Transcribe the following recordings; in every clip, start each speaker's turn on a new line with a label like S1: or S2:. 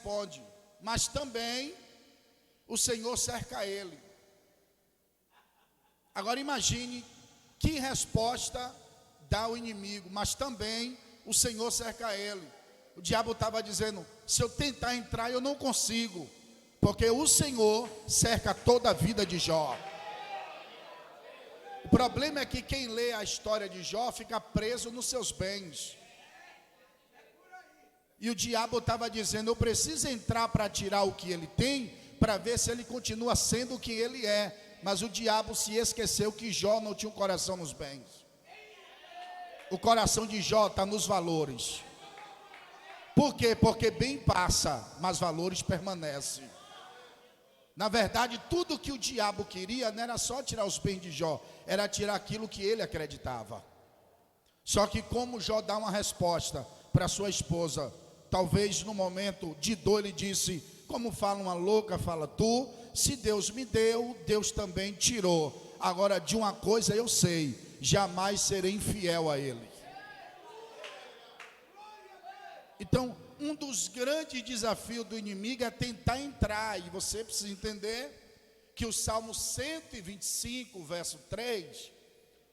S1: responde: mas também o Senhor cerca ele. Agora imagine que resposta dá o inimigo: mas também o Senhor cerca ele. O diabo estava dizendo: se eu tentar entrar, eu não consigo, porque o Senhor cerca toda a vida de Jó. O problema é que quem lê a história de Jó fica preso nos seus bens. E o diabo estava dizendo: eu preciso entrar para tirar o que ele tem, para ver se ele continua sendo o que ele é. Mas o diabo se esqueceu que Jó não tinha um coração nos bens. O coração de Jó está nos valores. Por quê? Porque bem passa, mas valores permanecem. Na verdade, tudo que o diabo queria não era só tirar os bens de Jó, era tirar aquilo que ele acreditava. Só que como Jó dá uma resposta para sua esposa, talvez no momento de dor ele disse, como fala uma louca, fala tu, se Deus me deu, Deus também tirou. Agora de uma coisa eu sei, jamais serei infiel a ele. Então, um dos grandes desafios do inimigo é tentar entrar, e você precisa entender que o Salmo 125, verso 3,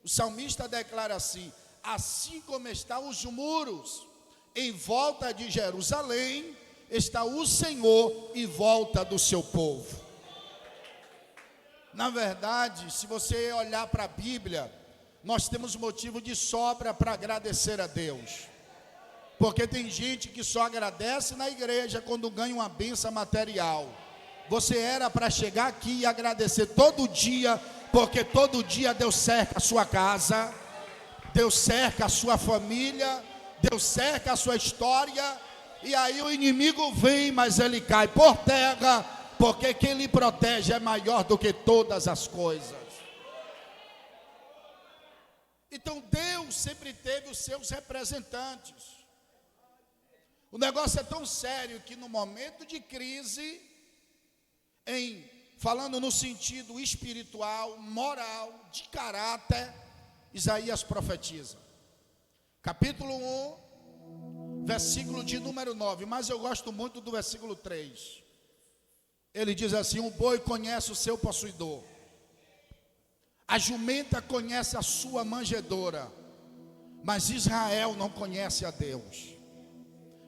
S1: o salmista declara assim: assim como estão os muros em volta de Jerusalém, está o Senhor em volta do seu povo. Na verdade, se você olhar para a Bíblia, nós temos motivo de sobra para agradecer a Deus. Porque tem gente que só agradece na igreja quando ganha uma bênção material. Você era para chegar aqui e agradecer todo dia, porque todo dia Deus cerca a sua casa, Deus cerca a sua família, Deus cerca a sua história, e aí o inimigo vem, mas ele cai por terra, porque quem lhe protege é maior do que todas as coisas. Então Deus sempre teve os seus representantes. O negócio é tão sério que no momento de crise, falando no sentido espiritual, moral, de caráter, Isaías profetiza. Capítulo 1, versículo de número 9, mas eu gosto muito do versículo 3. Ele diz assim: um boi conhece o seu possuidor, a jumenta conhece a sua manjedoura, mas Israel não conhece a Deus.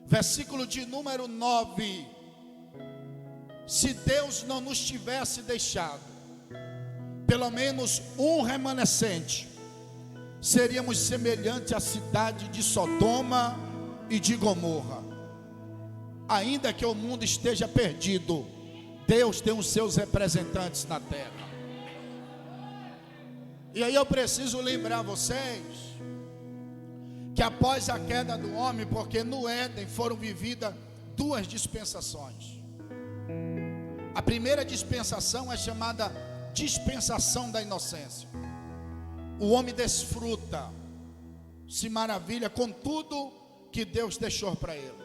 S1: Versículo de número 9: se Deus não nos tivesse deixado pelo menos um remanescente, seríamos semelhantes à cidade de Sodoma e de Gomorra. Ainda que o mundo esteja perdido, Deus tem os seus representantes na terra. E aí eu preciso lembrar vocês que após a queda do homem, porque no Éden foram vividas duas dispensações. A primeira dispensação é chamada dispensação da inocência. O homem desfruta, se maravilha com tudo que Deus deixou para ele.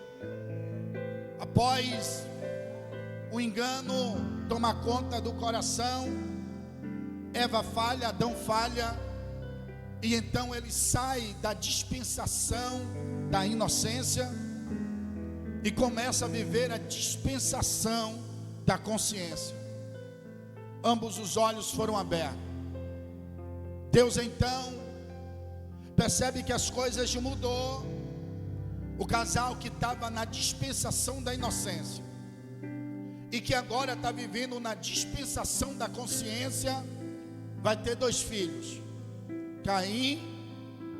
S1: Após o engano tomar conta do coração, Eva falha, Adão falha, e então ele sai da dispensação da inocência e começa a viver a dispensação da consciência. Ambos os olhos foram abertos. Deus então percebe que as coisas mudou. O casal que estava na dispensação da inocência e que agora está vivendo na dispensação da consciência, vai ter dois filhos, Caim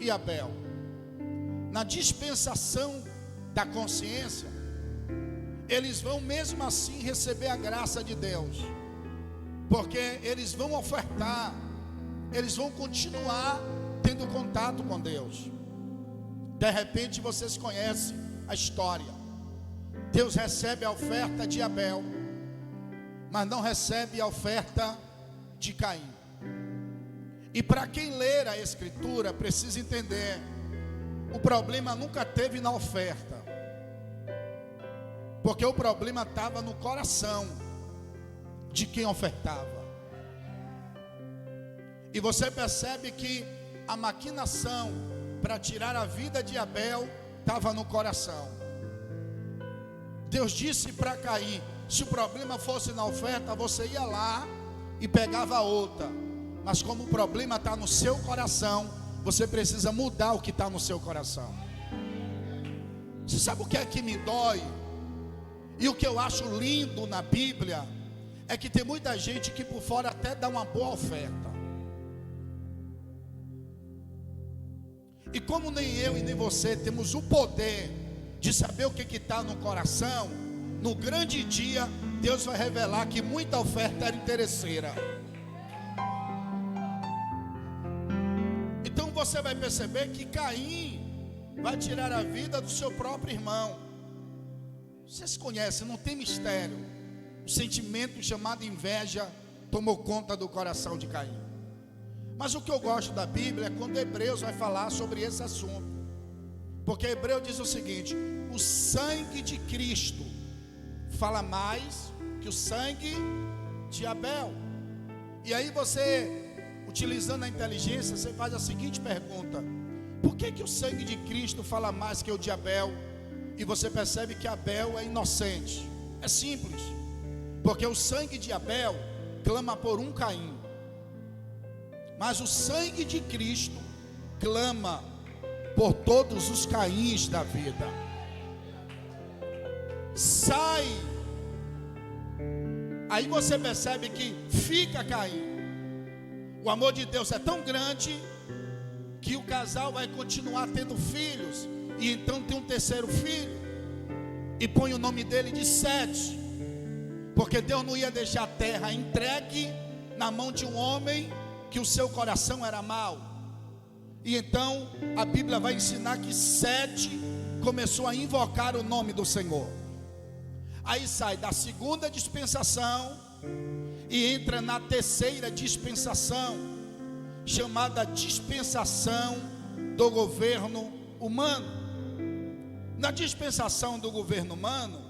S1: e Abel. Na dispensação da consciência, eles vão mesmo assim receber a graça de Deus, porque eles vão ofertar, eles vão continuar tendo contato com Deus. De repente vocês conhecem a história. Deus recebe a oferta de Abel, mas não recebe a oferta de Caim. E para quem ler a Escritura, precisa entender: o problema nunca teve na oferta, porque o problema estava no coração de quem ofertava. E você percebe que a maquinação para tirar a vida de Abel estava no coração. Deus disse para Caim: se o problema fosse na oferta, você ia lá e pegava outra. Mas como o problema está no seu coração, você precisa mudar o que está no seu coração. Você sabe o que é que me dói? E o que eu acho lindo na Bíblia é que tem muita gente que por fora até dá uma boa oferta. E como nem eu e nem você temos o poder de saber o que está no coração, no grande dia, Deus vai revelar que muita oferta era interesseira. Então você vai perceber que Caim vai tirar a vida do seu próprio irmão. Vocês conhecem, não tem mistério. O sentimento chamado inveja tomou conta do coração de Caim. Mas o que eu gosto da Bíblia é quando Hebreus vai falar sobre esse assunto. Porque Hebreus diz o seguinte: o sangue de Cristo fala mais que o sangue de Abel. E aí você, utilizando a inteligência, você faz a seguinte pergunta: por que o sangue de Cristo fala mais que o de Abel? E você percebe que Abel é inocente. É simples, porque o sangue de Abel clama por um Caim, mas o sangue de Cristo clama por todos os Caíns da vida. Sai. Aí você percebe que fica Caim. O amor de Deus é tão grande que o casal vai continuar tendo filhos. E então tem um terceiro filho, e põe o nome dele de Sete, porque Deus não ia deixar a terra entregue na mão de um homem que o seu coração era mau. E então a Bíblia vai ensinar que Sete começou a invocar o nome do Senhor. Aí sai da segunda dispensação e entra na terceira dispensação, chamada dispensação do governo humano. Na dispensação do governo humano,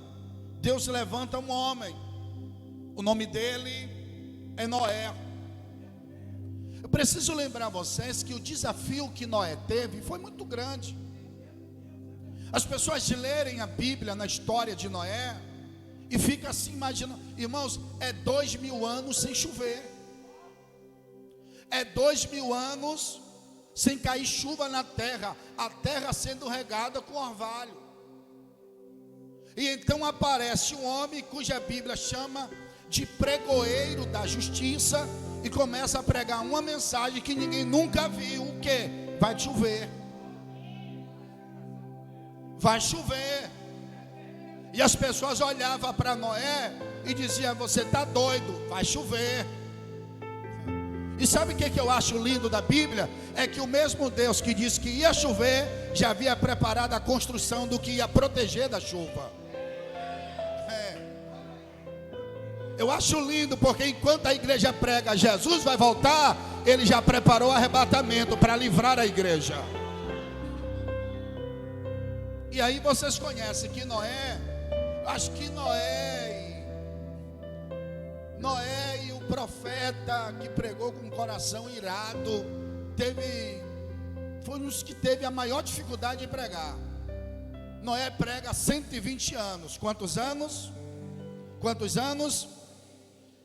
S1: Deus levanta um homem. O nome dele é Noé. Eu preciso lembrar vocês que o desafio que Noé teve foi muito grande. As pessoas lerem a Bíblia na história de Noé e ficam assim imaginando, irmãos, é 2000 anos sem chover, é 2000 anos sem cair chuva na terra, a terra sendo regada com orvalho. E então aparece um homem cuja Bíblia chama de pregoeiro da justiça e começa a pregar uma mensagem que ninguém nunca viu. O que? Vai chover. Vai chover. E as pessoas olhavam para Noé e diziam: você está doido, vai chover. E sabe o que eu acho lindo da Bíblia? É que o mesmo Deus que disse que ia chover, já havia preparado a construção do que ia proteger da chuva. Eu acho lindo, porque enquanto a igreja prega Jesus vai voltar, ele já preparou o arrebatamento para livrar a igreja. E aí vocês conhecem que Noé, acho que Noé e o profeta que pregou com o coração irado, foi um dos que teve a maior dificuldade de pregar. Noé prega 120 anos. Quantos anos? Quantos anos?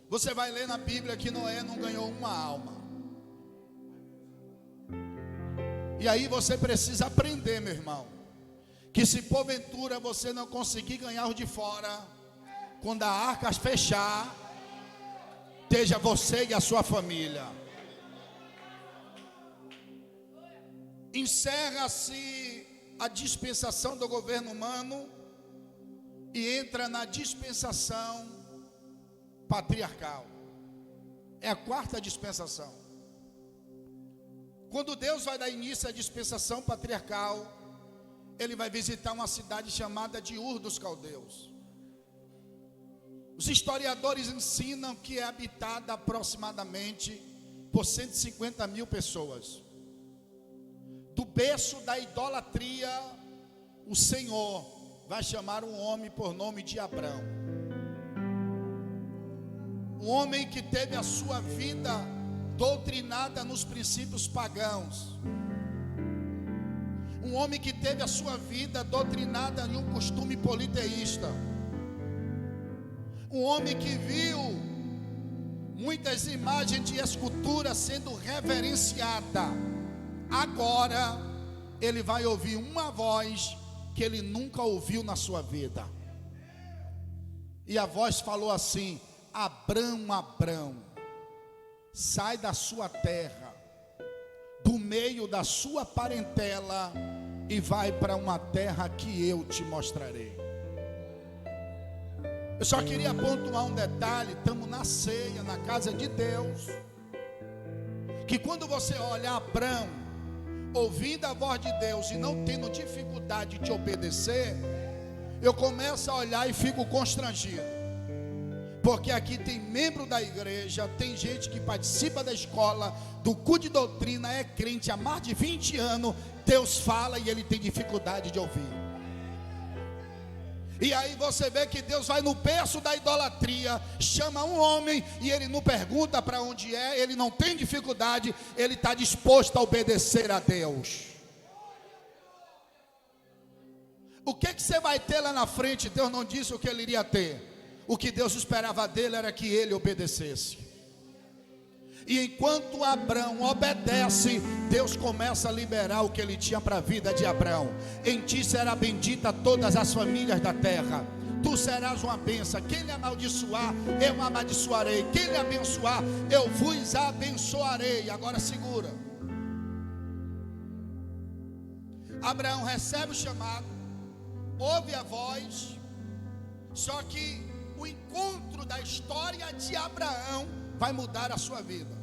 S1: Você vai ler na Bíblia que Noé não ganhou uma alma. E aí você precisa aprender, meu irmão, que se porventura você não conseguir ganhar os de fora, quando a arca fechar, esteja você e a sua família. Encerra-se a dispensação do governo humano e entra na dispensação patriarcal. É a quarta dispensação. Quando Deus vai dar início à dispensação patriarcal, ele vai visitar uma cidade chamada de Ur dos Caldeus. Os historiadores ensinam que é habitada aproximadamente por 150 mil pessoas. Do berço da idolatria, o Senhor vai chamar um homem por nome de Abrão. Um homem que teve a sua vida doutrinada nos princípios pagãos. Um homem que teve a sua vida doutrinada em um costume politeísta. Um homem que viu muitas imagens de escultura sendo reverenciada. Agora ele vai ouvir uma voz que ele nunca ouviu na sua vida. E a voz falou assim: Abrão, Abrão, sai da sua terra, do meio da sua parentela, e vai para uma terra que eu te mostrarei. Eu só queria pontuar um detalhe. Estamos na ceia, na casa de Deus, que quando você olha Abrão, ouvindo a voz de Deus e não tendo dificuldade de obedecer, eu começo a olhar e fico constrangido, porque aqui tem membro da igreja, tem gente que participa da escola, do culto de doutrina, é crente há mais de 20 anos, Deus fala e ele tem dificuldade de ouvir. E aí você vê que Deus vai no berço da idolatria, chama um homem e ele não pergunta para onde é, ele não tem dificuldade, ele está disposto a obedecer a Deus. O que você vai ter lá na frente? Deus não disse o que ele iria ter. O que Deus esperava dele era que ele obedecesse. E enquanto Abrão obedece, Deus começa a liberar o que ele tinha para a vida de Abrão. Em ti será bendita todas as famílias da terra. Tu serás uma bênção. Quem lhe amaldiçoar, eu amaldiçoarei. Quem lhe abençoar, eu vos abençoarei. Agora segura. Abraão recebe o chamado, ouve a voz. Só que o encontro da história de Abraão vai mudar a sua vida.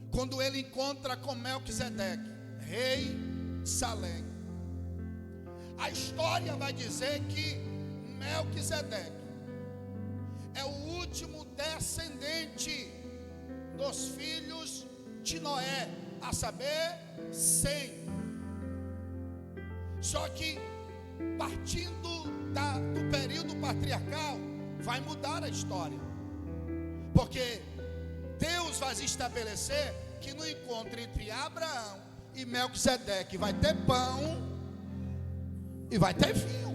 S1: Quando ele encontra com Melquisedeque, rei de Salém. A história vai dizer que Melquisedeque é o último descendente dos filhos de Noé, a saber, Sem. Só que partindo do período patriarcal, vai mudar a história, porque Deus vai estabelecer que no encontro entre Abraão e Melquisedeque vai ter pão e vai ter vinho.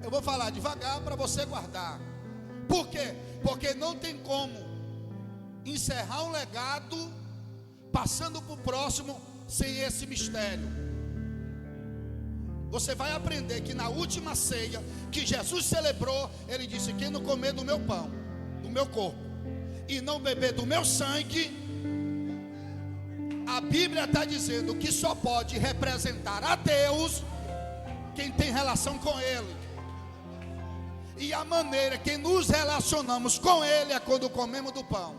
S1: Eu vou falar devagar para você guardar. Por quê? Porque não tem como encerrar um legado passando para o próximo sem esse mistério. Você vai aprender que na última ceia que Jesus celebrou, ele disse: quem não comer do meu pão, do meu corpo, e não beber do meu sangue, a Bíblia está dizendo que só pode representar a Deus quem tem relação com Ele. E a maneira que nos relacionamos com Ele é quando comemos do pão,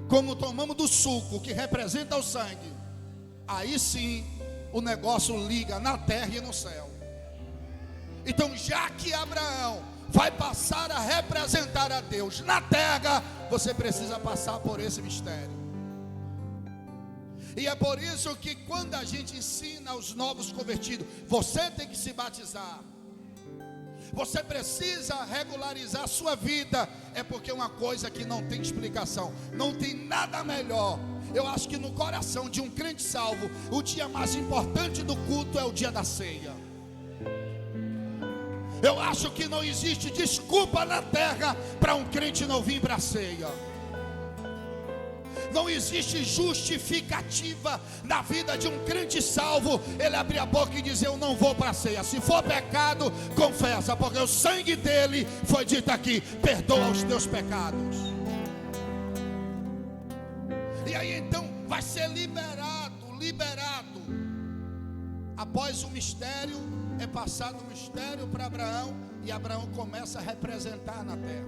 S1: como tomamos do suco que representa o sangue. Aí sim o negócio liga na terra e no céu. Então, já que Abraão vai passar a representar a Deus na terra, você precisa passar por esse mistério. E é por isso que quando a gente ensina aos novos convertidos, você tem que se batizar, você precisa regularizar a sua vida, é porque é uma coisa que não tem explicação, não tem nada melhor. Eu acho que no coração de um crente salvo, o dia mais importante do culto é o dia da ceia. Eu acho que não existe desculpa na terra para um crente não vir para a ceia. Não existe justificativa na vida de um crente salvo ele abrir a boca e dizer: eu não vou para a ceia. Se for pecado, confessa, porque o sangue dele, foi dito aqui, perdoa os teus pecados. E aí então vai ser liberado. Após o mistério, é passado o mistério para Abraão, e Abraão começa a representar na terra.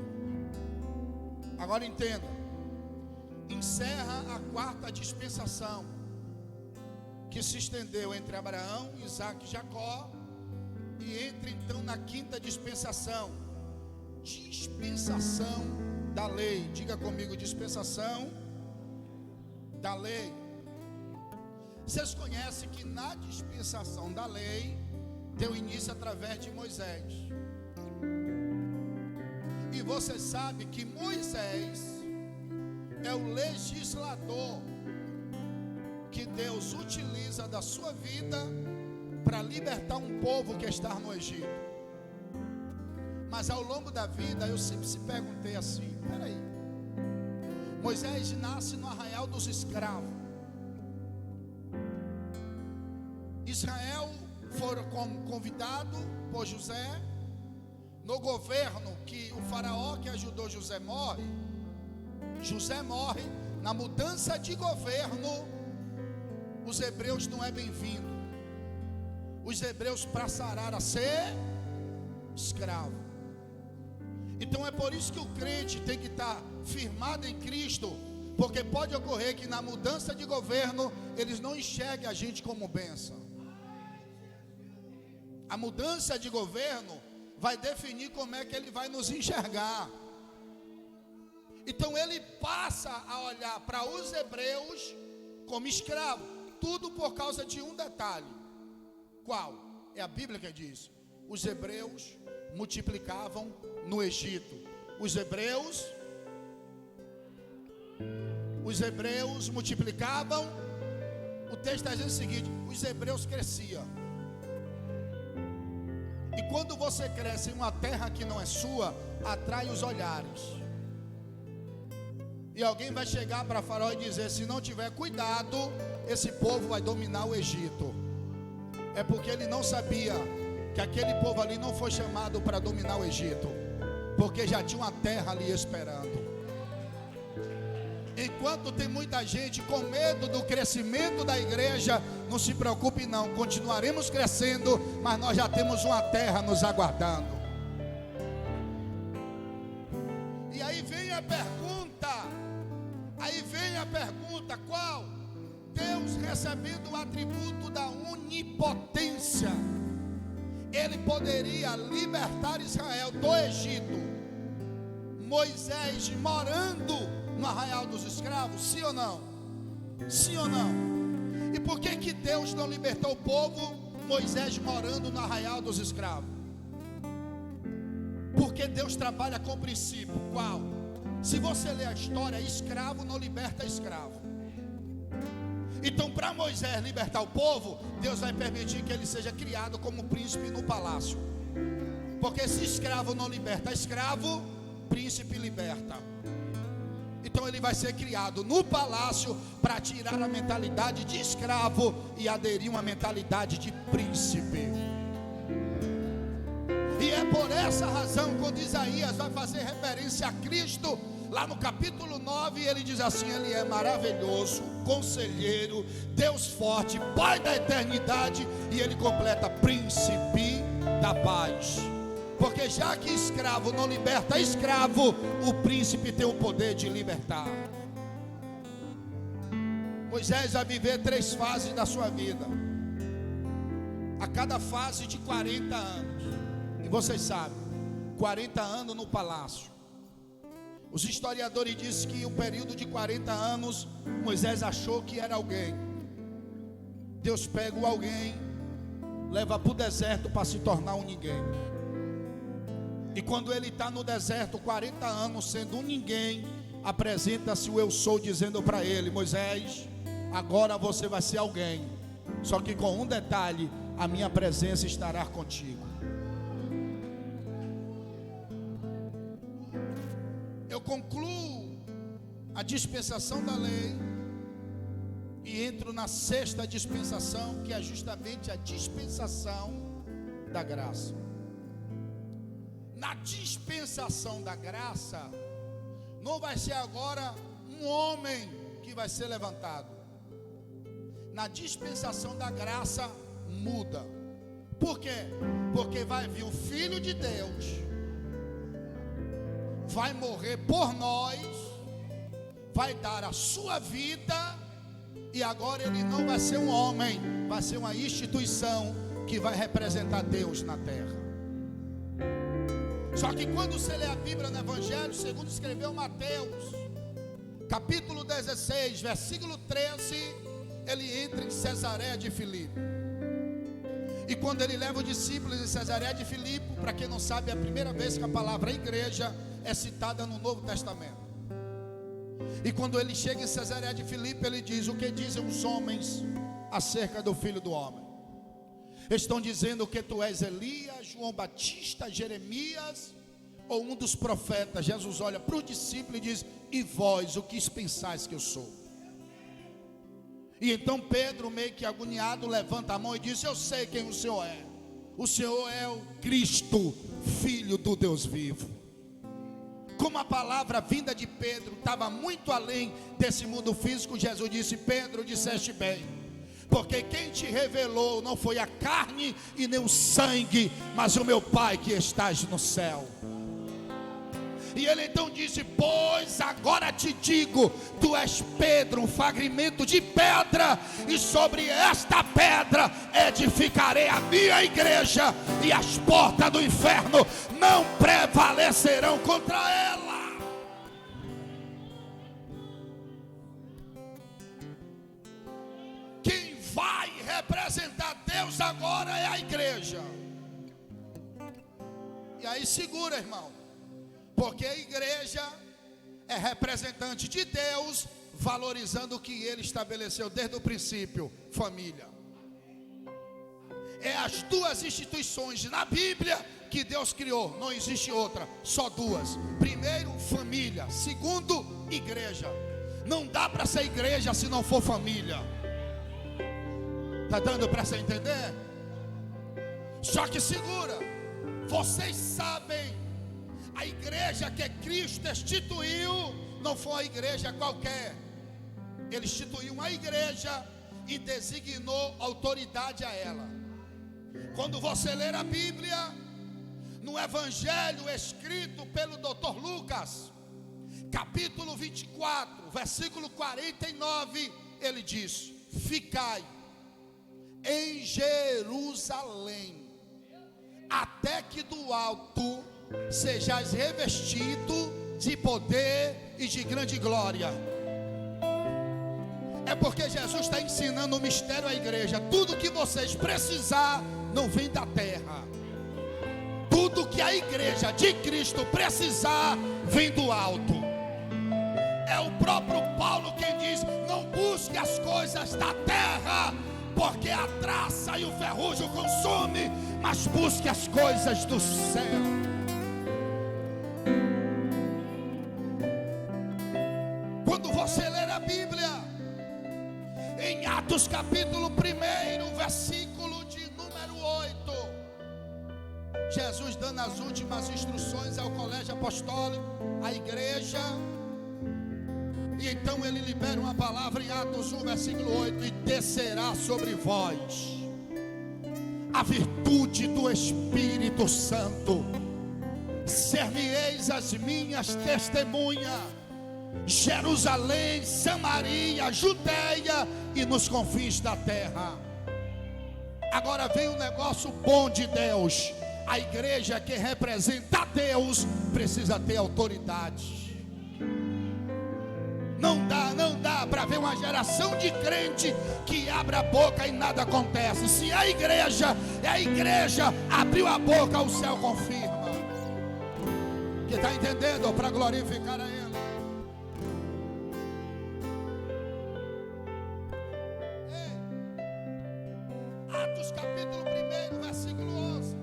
S1: Agora entenda, encerra a quarta dispensação, que se estendeu entre Abraão, Isaac e Jacó, e entra então na quinta dispensação, dispensação da lei. Diga comigo: dispensação da lei. Vocês conhecem que na dispensação da lei deu início através de Moisés. E você sabe que Moisés é o legislador que Deus utiliza da sua vida para libertar um povo que está no Egito. Mas ao longo da vida eu sempre se perguntei assim: peraí, Moisés nasce no arraial dos escravos. Israel foram convidados por José. No governo que o faraó que ajudou José morre. José morre. Na mudança de governo, os hebreus não é bem-vindo. Os hebreus passarão a ser escravo. Então é por isso que o crente tem que estar firmado em Cristo, porque pode ocorrer que na mudança de governo eles não enxerguem a gente como bênção. A mudança de governo vai definir como é que ele vai nos enxergar. Então ele passa a olhar para os hebreus como escravo, tudo por causa de um detalhe. Qual? É a Bíblia que diz: os hebreus multiplicavam no Egito. Os hebreus multiplicavam. O texto está dizendo o seguinte: os hebreus cresciam. E quando você cresce em uma terra que não é sua, atrai os olhares. E alguém vai chegar para Faraó e dizer: se não tiver cuidado, esse povo vai dominar o Egito. É porque ele não sabia que aquele povo ali não foi chamado para dominar o Egito, porque já tinha uma terra ali esperando. Enquanto tem muita gente com medo do crescimento da igreja, não se preocupe não, continuaremos crescendo, mas nós já temos uma terra nos aguardando. E aí vem a pergunta, qual? Deus recebendo o atributo da onipotência, ele poderia libertar Israel do Egito, Moisés morando no arraial dos escravos, sim ou não? Sim ou não? E por que Deus não libertou o povo, Moisés morando no arraial dos escravos? Porque Deus trabalha com princípio. Qual? Se você ler a história, escravo não liberta escravo. Então, para Moisés libertar o povo, Deus vai permitir que ele seja criado como príncipe no palácio. Porque se escravo não liberta escravo, príncipe liberta. Então ele vai ser criado no palácio para tirar a mentalidade de escravo e aderir uma mentalidade de príncipe. E é por essa razão, quando Isaías vai fazer referência a Cristo, lá no capítulo 9, ele diz assim: ele é maravilhoso, conselheiro, Deus forte, Pai da eternidade, e ele completa: príncipe da paz. Porque já que escravo não liberta escravo, o príncipe tem o poder de libertar. Moisés vai viver 3 fases da sua vida, a cada fase de 40 anos. E vocês sabem, 40 anos no palácio. Os historiadores dizem que o período de 40 anos, Moisés achou que era alguém. Deus pega o alguém, leva para o deserto para se tornar um ninguém. E quando ele está no deserto, 40 anos sendo um ninguém, apresenta-se o eu sou dizendo para ele: Moisés, agora você vai ser alguém. Só que com um detalhe: a minha presença estará contigo. Eu concluo a dispensação da lei e entro na 6ª dispensação, que é justamente a dispensação da graça. Na dispensação da graça, não vai ser agora um homem que vai ser levantado. Na dispensação da graça muda. Por quê? Porque vai vir o Filho de Deus, vai morrer por nós, vai dar a sua vida, e agora ele não vai ser um homem, vai ser uma instituição que vai representar Deus na terra. Só que quando você lê a Bíblia no Evangelho segundo escreveu Mateus, capítulo 16, versículo 13, ele entra em Cesareia de Filipe. E quando ele leva os discípulos em Cesareia de Filipe, para quem não sabe, é a primeira vez que a palavra igreja é citada no Novo Testamento. E quando ele chega em Cesareia de Filipe, ele diz: o que dizem os homens acerca do Filho do Homem? Estão dizendo que tu és Elias, João Batista, Jeremias ou um dos profetas. Jesus olha para o discípulo e diz: e vós, o que pensais que eu sou? E então Pedro, meio que agoniado, levanta a mão e diz: eu sei quem o Senhor é. O Senhor é o Cristo, Filho do Deus vivo. Como a palavra vinda de Pedro estava muito além desse mundo físico, Jesus disse: Pedro, disseste bem, porque quem te revelou não foi a carne e nem o sangue, mas o meu Pai que estás no céu. E ele então disse: pois agora te digo, tu és Pedro, um fragmento de pedra, e sobre esta pedra edificarei a minha igreja, e as portas do inferno não prevalecerão contra ela. Quem vai representar Deus agora é a igreja. E aí segura, irmão, porque a igreja é representante de Deus, valorizando o que Ele estabeleceu desde o princípio: família. É as duas instituições na Bíblia que Deus criou, não existe outra, só duas. Primeiro, família. Segundo, igreja. Não dá para ser igreja se não for família. Está dando para você entender? Só que segura, vocês sabem, a igreja que Cristo instituiu não foi uma igreja qualquer. Ele instituiu uma igreja e designou autoridade a ela. Quando você ler a Bíblia, no evangelho escrito pelo Dr. Lucas, capítulo 24, versículo 49, ele diz: ficai em Jerusalém, até que do alto sejais revestido de poder e de grande glória. É porque Jesus está ensinando o mistério à igreja. Tudo que vocês precisar não vem da terra. Tudo que a igreja de Cristo precisar vem do alto. É o próprio Paulo quem diz: não busque as coisas da terra, porque a traça e o ferrugem consome, mas busque as coisas do céu. Quando você ler a Bíblia, em Atos capítulo 1, versículo de número 8, Jesus dando as últimas instruções ao colégio apostólico, à igreja. E então ele libera uma palavra em Atos 1, versículo 8: e descerá sobre vós a virtude do Espírito Santo, ser-me-eis as minhas testemunhas, Jerusalém, Samaria, Judeia e nos confins da terra. Agora vem um negócio bom de Deus. A igreja que representa Deus precisa ter autoridade. Não dá para ver uma geração de crente que abre a boca e nada acontece. Se a igreja abriu a boca, o céu confirma. Que está entendendo? Para glorificar a Ele. Atos capítulo 1, versículo 11.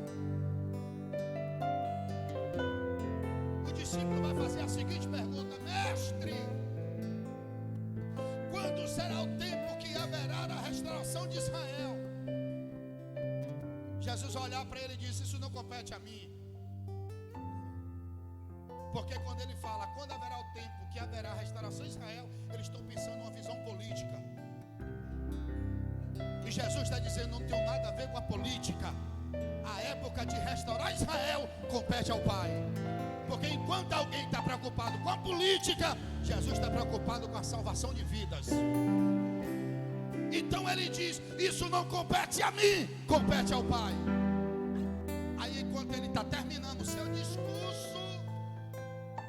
S1: O discípulo vai fazer a seguinte pergunta: mestre, quando será o tempo que haverá a restauração de Israel? Jesus vai olhar para ele e disse: isso não compete a mim. Porque quando ele fala quando haverá o tempo que haverá a restauração de Israel, eles estão pensando numa visão política. E Jesus está dizendo: não tem nada a ver com a política. A época de restaurar Israel compete ao Pai. Porque enquanto alguém está preocupado com a política, Jesus está preocupado com a salvação de vidas. Então ele diz: isso não compete a mim, compete ao Pai. Aí enquanto ele está terminando o seu discurso,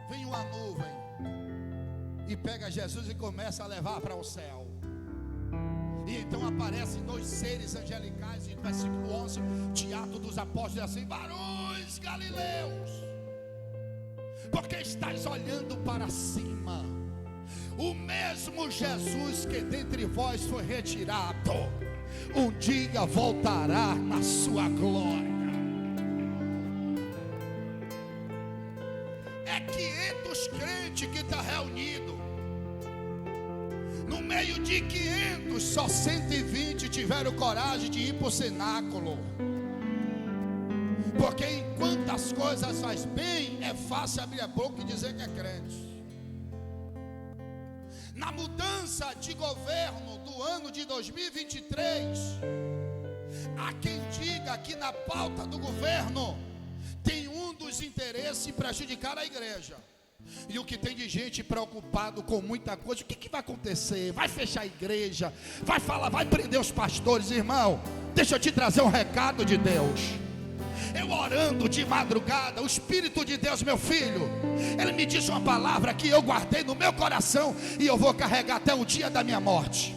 S1: vem uma nuvem e pega Jesus e começa a levar para o céu. E então aparecem dois seres angelicais, em versículo 11 de Atos dos Apóstolos, assim: varões galileus, porque estáis olhando para cima, o mesmo Jesus que dentre vós foi retirado um dia voltará na sua glória. É 500 crentes que está reunido. No meio de 500, só 120 tiveram coragem de ir para o cenáculo. Porque enquanto as coisas faz bem, é fácil abrir a boca e dizer que é crente. Na mudança de governo do ano de 2023, há quem diga que na pauta do governo tem um dos interesses em prejudicar a igreja. E o que tem de gente preocupado com muita coisa, o que vai acontecer? Vai fechar a igreja, vai falar, vai prender os pastores. Irmão, deixa eu te trazer um recado de Deus. Eu orando de madrugada, o Espírito de Deus, meu filho, ele me disse uma palavra que eu guardei no meu coração e eu vou carregar até o dia da minha morte.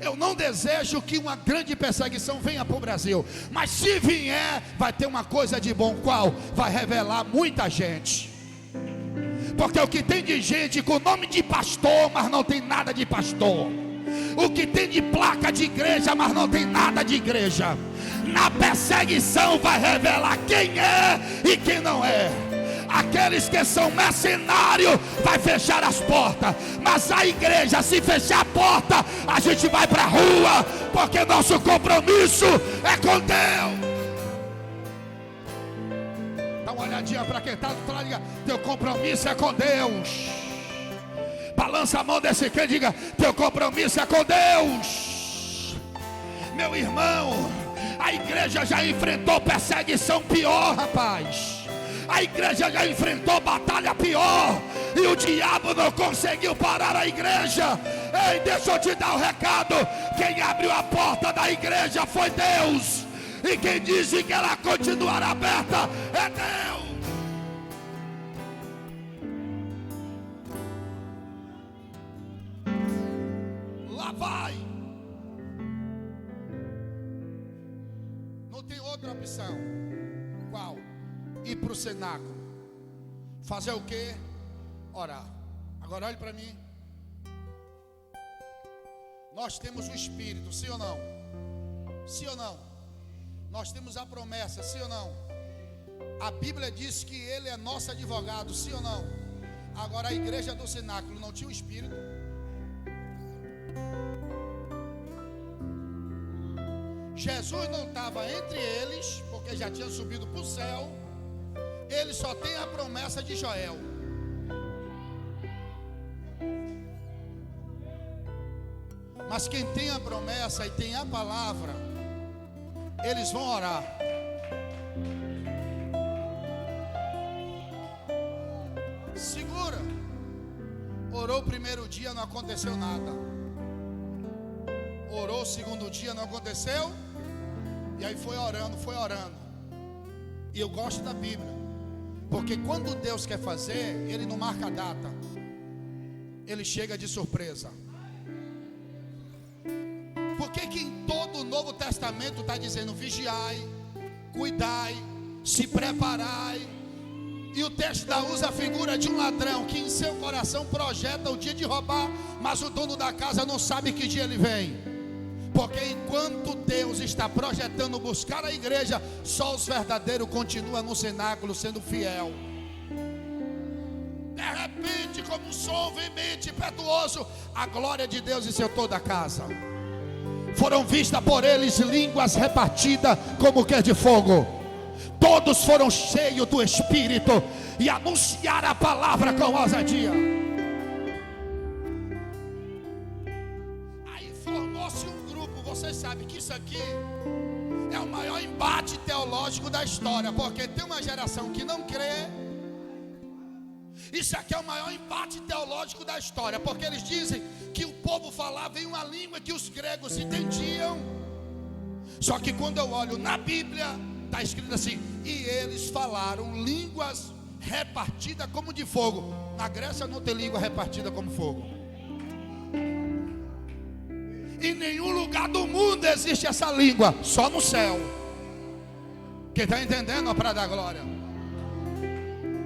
S1: Eu não desejo que uma grande perseguição venha para o Brasil, mas se vier, vai ter uma coisa de bom. Qual? Vai revelar muita gente. Porque o que tem de gente com nome de pastor, mas não tem nada de pastor. O que tem de placa de igreja, mas não tem nada de igreja. Na perseguição vai revelar quem é e quem não é. Aqueles que são mercenários vai fechar as portas, mas a igreja, se fechar a porta, a gente vai para a rua, porque nosso compromisso é com Deus. Dá uma olhadinha para quem está do outro lado, diga: teu compromisso é com Deus. Balança a mão desse crente, diga: teu compromisso é com Deus. Meu irmão, a igreja já enfrentou perseguição pior, rapaz. A igreja já enfrentou batalha pior, e o diabo não conseguiu parar a igreja. Ei, deixa eu te dar um recado: quem abriu a porta da igreja foi Deus, e quem disse que ela continuará aberta é Deus. Lá vai. Não tem outra opção. Qual? Ir para o cenáculo. Fazer o quê? Orar. Agora olhe para mim. Nós temos o Espírito, sim ou não? Sim ou não? Nós temos a promessa, sim ou não? A Bíblia diz que Ele é nosso advogado, sim ou não? Agora a igreja do cenáculo não tinha o Espírito. Jesus não estava entre eles, porque já tinha subido para o céu. Ele só tem a promessa de Joel. Mas quem tem a promessa e tem a palavra, eles vão orar. Segura. Orou o primeiro dia, não aconteceu nada. Orou o segundo dia, não aconteceu. E aí foi orando, foi orando. E eu gosto da Bíblia, porque quando Deus quer fazer, Ele não marca a data, Ele chega de surpresa. Por que que em todo o Novo Testamento está dizendo vigiai, cuidai, se preparai? E o texto usa a figura de um ladrão que em seu coração projeta o dia de roubar, mas o dono da casa não sabe que dia ele vem. Porque enquanto Deus está projetando buscar a igreja, só os verdadeiros continuam no cenáculo sendo fiel. De repente, como um som veemente, impetuoso, a glória de Deus encheu toda a casa. Foram vistas por eles línguas repartidas como que de fogo. Todos foram cheios do Espírito e anunciaram a palavra com ousadia. Aí formou-se um grupo. Vocês sabem que isso aqui é o maior embate teológico da história, porque tem uma geração que não crê. Isso aqui é o maior embate teológico da história, porque eles dizem que o povo falava em uma língua que os gregos entendiam. Só que quando eu olho na Bíblia, está escrito assim: e eles falaram línguas repartidas como de fogo. Na Grécia não tem língua repartida como fogo. Em nenhum lugar do mundo existe essa língua, só no céu. Quem está entendendo, para dar glória?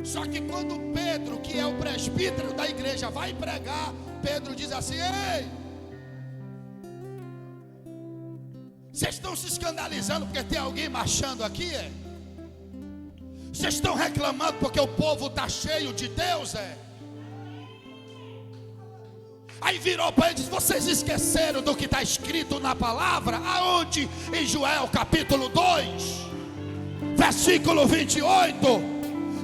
S1: Só que quando Pedro, que é o presbítero da igreja, vai pregar, Pedro diz assim: ei, Vocês estão se escandalizando porque tem alguém marchando aqui, é? Vocês estão reclamando porque o povo está cheio de Deus, é? Aí virou para ele e disse: vocês esqueceram do que está escrito na palavra? Aonde? Em Joel capítulo 2, versículo 28.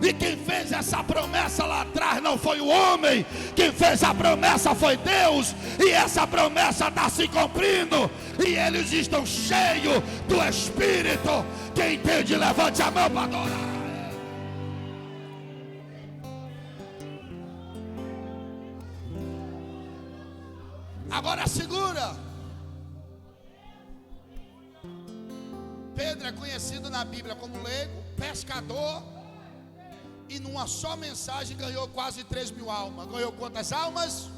S1: E quem fez essa promessa lá atrás não foi o homem, quem fez a promessa foi Deus, e essa promessa está se cumprindo, e eles estão cheios do Espírito. Quem entende, levante a mão para adorar. Agora segura. Pedro é conhecido na Bíblia como leigo, pescador, e numa só mensagem ganhou quase 3.000 almas. Ganhou quantas almas?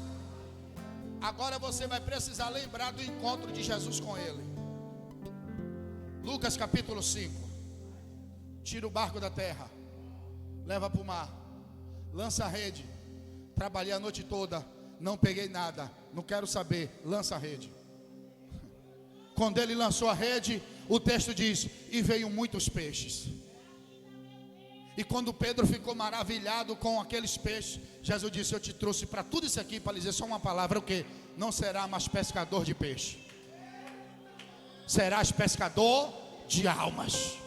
S1: Agora você vai precisar lembrar do encontro de Jesus com ele. Lucas capítulo 5. Tira o barco da terra, leva para o mar, lança a rede. Trabalhei a noite toda, não peguei nada, não quero saber, lança a rede. Quando ele lançou a rede, o texto diz: e veio muitos peixes. E quando Pedro ficou maravilhado com aqueles peixes, Jesus disse: eu te trouxe para tudo isso aqui para dizer só uma palavra: o que? Não será mais pescador de peixe, serás pescador de almas.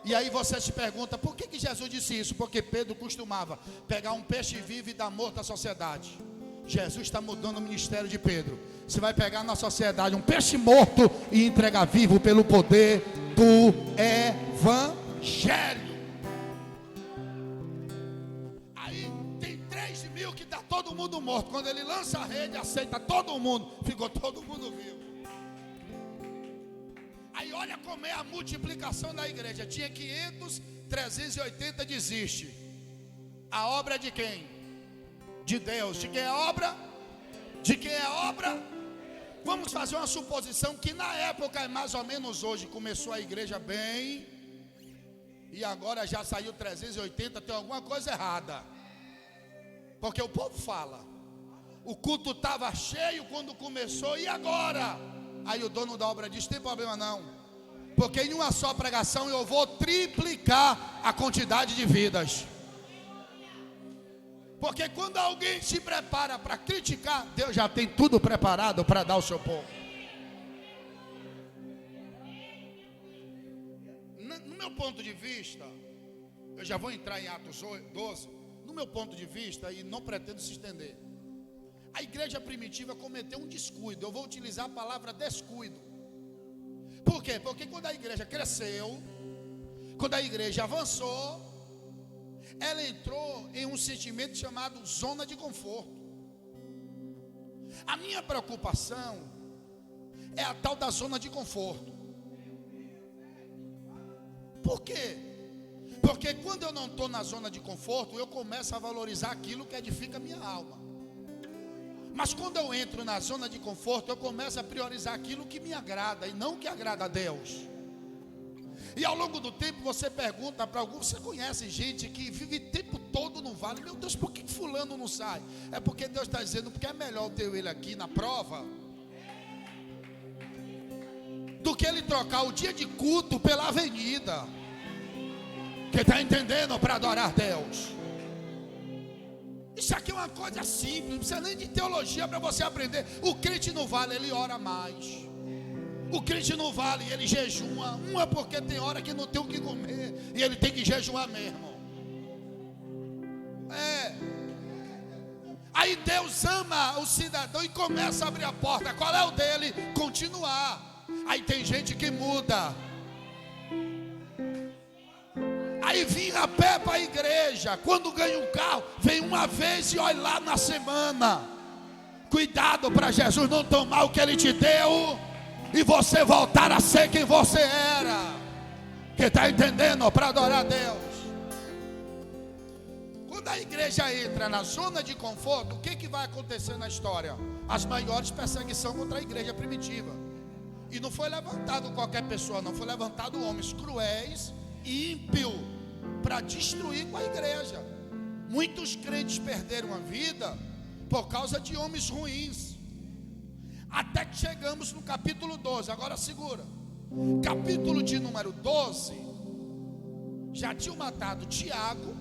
S1: E aí você se pergunta: por que Jesus disse isso? Porque Pedro costumava pegar um peixe vivo e dar morto à sociedade. Jesus está mudando o ministério de Pedro. Você vai pegar na sociedade um peixe morto e entregar vivo pelo poder do Evangelho. Aí tem 3.000 que está todo mundo morto. Quando ele lança a rede, aceita todo mundo. Ficou todo mundo vivo. Aí olha como é a multiplicação da igreja. Tinha 500, 380 desiste. A obra é de quem? De Deus. De quem é a obra? De quem é a obra? Vamos fazer uma suposição que na época é mais ou menos hoje. Começou a igreja bem e agora já saiu 380. Tem alguma coisa errada, porque o povo fala: o culto estava cheio quando começou, e agora? Aí o dono da obra diz: tem problema não, porque em uma só pregação eu vou triplicar a quantidade de vidas. Porque quando alguém se prepara para criticar, Deus já tem tudo preparado para dar ao seu povo. No meu ponto de vista, eu já vou entrar em Atos 12. No meu ponto de vista, e não pretendo se estender, a igreja primitiva cometeu um descuido. Eu vou utilizar a palavra descuido. Por quê? Porque quando a igreja cresceu, quando a igreja avançou, ela entrou em um sentimento chamado zona de conforto. A minha preocupação é a tal da zona de conforto. Por quê? Porque quando eu não estou na zona de conforto, eu começo a valorizar aquilo que edifica a minha alma. Mas quando eu entro na zona de conforto, eu começo a priorizar aquilo que me agrada e não o que agrada a Deus. E ao longo do tempo você pergunta para alguns, você conhece gente que vive o tempo todo no vale: meu Deus, por que fulano não sai? É porque Deus está dizendo: porque é melhor ter ele aqui na prova do que ele trocar o dia de culto pela avenida. Quem está entendendo? Para adorar Deus. Isso aqui é uma coisa simples, não precisa nem de teologia para você aprender. O crente no vale, ele ora mais. O crente no vale, ele jejua. É porque tem hora que não tem o que comer e ele tem que jejuar mesmo. Aí Deus ama o cidadão e começa a abrir a porta. Qual é o dele? Continuar. Aí tem gente que muda. Aí vinha a pé para a igreja. Quando ganha um carro, vem uma vez e olha lá na semana. Cuidado para Jesus não tomar o que ele te deu e você voltar a ser quem você era. Quem está entendendo? Para adorar a Deus. Quando a igreja entra na zona de conforto, o que vai acontecer na história? As maiores perseguições contra a igreja primitiva. E não foi levantado qualquer pessoa, não. Foi levantado homens cruéis e ímpios para destruir com a igreja. Muitos crentes perderam a vida por causa de homens ruins. Até que chegamos no capítulo 12. Agora segura. Capítulo de número 12. Já tinham matado Tiago.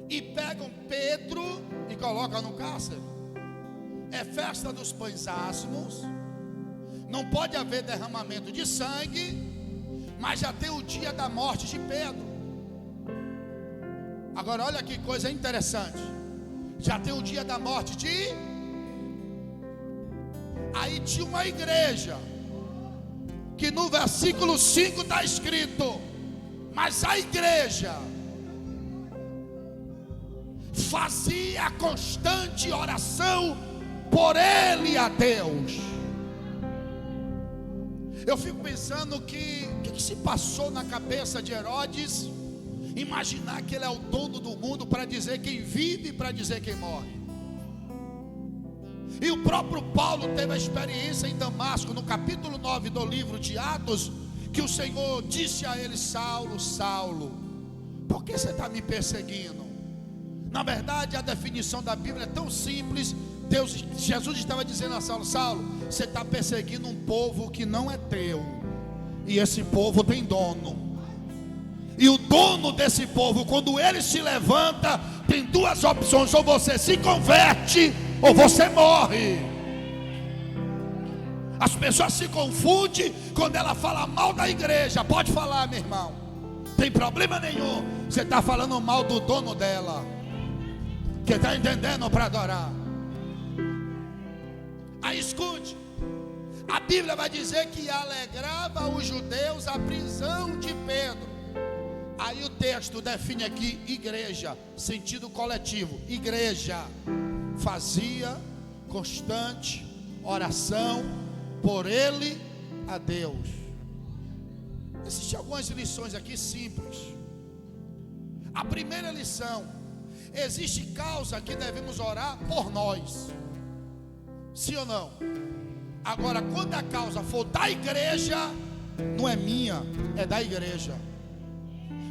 S1: E pegam Pedro e colocam no cárcere. É festa dos pães asmos. Não pode haver derramamento de sangue. Mas já tem o dia da morte de Pedro. Agora olha que coisa interessante. Já tem o dia da morte de... Aí tinha uma igreja que no versículo 5 está escrito: mas a igreja fazia constante oração por ele a Deus. Eu fico pensando que o que se passou na cabeça de Herodes, imaginar que ele é o dono do mundo para dizer quem vive e para dizer quem morre. E o próprio Paulo teve a experiência em Damasco, no capítulo 9 do livro de Atos, que o Senhor disse a ele: Saulo, Saulo, por que você está me perseguindo? Na verdade, a definição da Bíblia é tão simples. Jesus estava dizendo a Saulo: Saulo, você está perseguindo um povo que não é teu, e esse povo tem dono. E o dono desse povo, quando ele se levanta, tem duas opções: ou você se converte, ou você morre. As pessoas se confundem quando ela fala mal da igreja. Pode falar, meu irmão, tem problema nenhum. Você está falando mal do dono dela, que está entendendo para adorar. Aí escute, a Bíblia vai dizer que alegrava os judeus a prisão de Pedro. Aí o texto define aqui igreja, sentido coletivo. Igreja fazia constante oração por ele a Deus. Existem algumas lições aqui simples. A primeira lição: existe causa que devemos orar por nós. Sim ou não? Agora, quando a causa for da igreja, não é minha, é da igreja.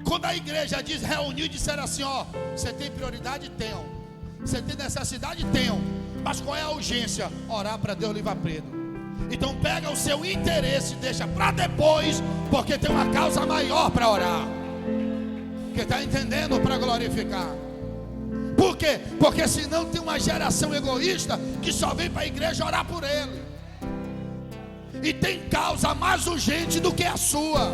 S1: Quando a igreja diz, reuniu e disser assim: ó, você tem prioridade? Tenho. Você tem necessidade? Tenho. Mas qual é a urgência? Orar para Deus livrar Pedro. Então pega o seu interesse e deixa para depois, porque tem uma causa maior para orar. Que está entendendo? Para glorificar. Por quê? Porque senão tem uma geração egoísta que só vem para a igreja orar por ele. E tem causa mais urgente do que a sua.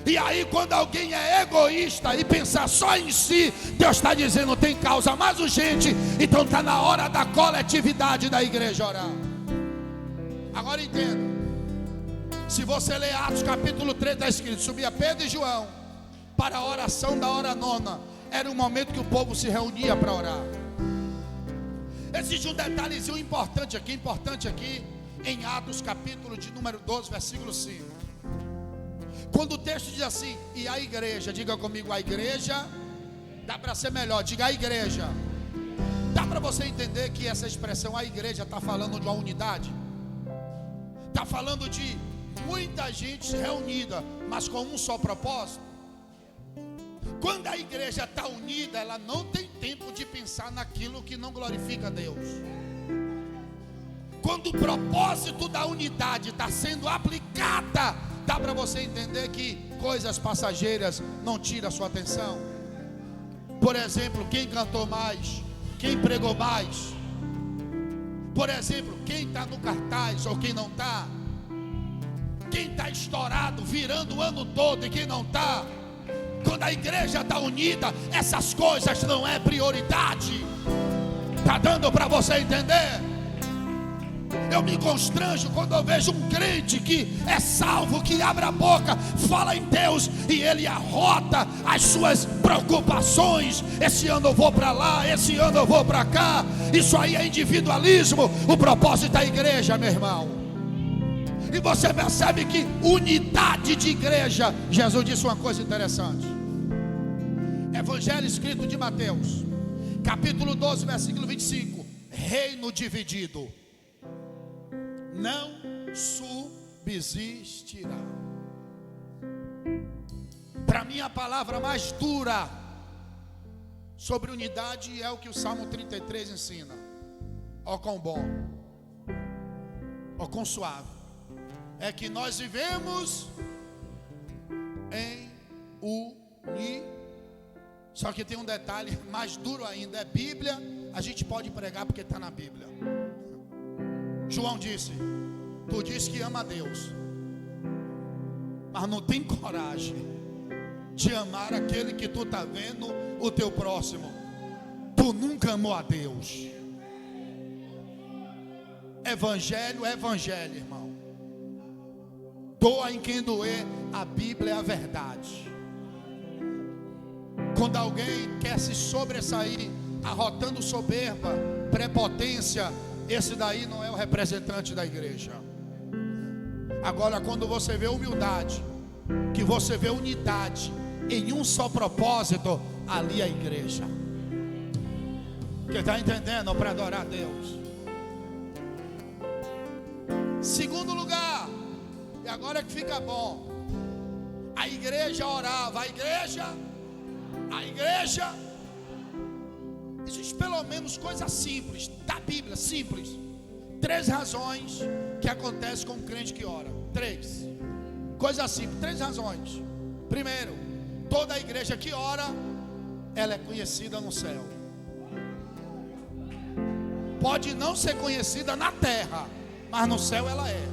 S1: E aí quando alguém é egoísta e pensar só em si, Deus está dizendo: tem causa mais urgente. Então está na hora da coletividade da igreja orar. Agora entenda. Se você ler Atos capítulo 3, está escrito: subia Pedro e João para a oração da hora nona. Era o momento que o povo se reunia para orar. Existe um detalhezinho importante aqui em Atos capítulo de número 12, versículo 5. Quando o texto diz assim: e a igreja, diga comigo, a igreja, dá para ser melhor, diga a igreja. Dá para você entender que essa expressão, a igreja, está falando de uma unidade? Está falando de muita gente reunida, mas com um só propósito. Quando a igreja está unida, ela não tem tempo de pensar naquilo que não glorifica a Deus. Quando o propósito da unidade está sendo aplicada, dá para você entender que coisas passageiras não tiram a sua atenção. Por exemplo, quem cantou mais, quem pregou mais. Por exemplo, quem está no cartaz ou quem não está. Quem está estourado, virando o ano todo e quem não está. Quando a igreja está unida, essas coisas não é prioridade. Está dando para você entender? Eu me constranjo quando eu vejo um crente que é salvo, que abre a boca, fala em Deus e ele arrota as suas preocupações. Esse ano eu vou para lá, esse ano eu vou para cá. Isso aí é individualismo. O propósito da igreja, meu irmão. E você percebe que unidade de igreja. Jesus disse uma coisa interessante. Evangelho escrito de Mateus, capítulo 12, versículo 25. Reino dividido não subsistirá. Para mim a palavra mais dura sobre unidade é o que o Salmo 33 ensina. ou com bom, ou com suave, é que nós vivemos em Só que tem um detalhe mais duro ainda, é Bíblia. A gente pode pregar porque está na Bíblia. João disse: tu diz que ama a Deus, mas não tem coragem de amar aquele que tu está vendo, o teu próximo. Tu nunca amou a Deus. Evangelho é evangelho, irmão. Doa em quem doer, a Bíblia é a verdade. Quando alguém quer se sobressair, arrotando soberba, prepotência, esse daí não é o representante da igreja. Agora, quando você vê humildade, que você vê unidade em um só propósito, ali é a igreja. Quem está entendendo? Para adorar a Deus. Segundo lugar, e agora que fica bom, a igreja orava, a igreja, existe pelo menos coisas simples da Bíblia, simples. 3 razões que acontecem com um crente que ora. 3 coisas simples, 3 razões. Primeiro, toda a igreja que ora, ela é conhecida no céu. Pode não ser conhecida na terra, mas no céu ela é.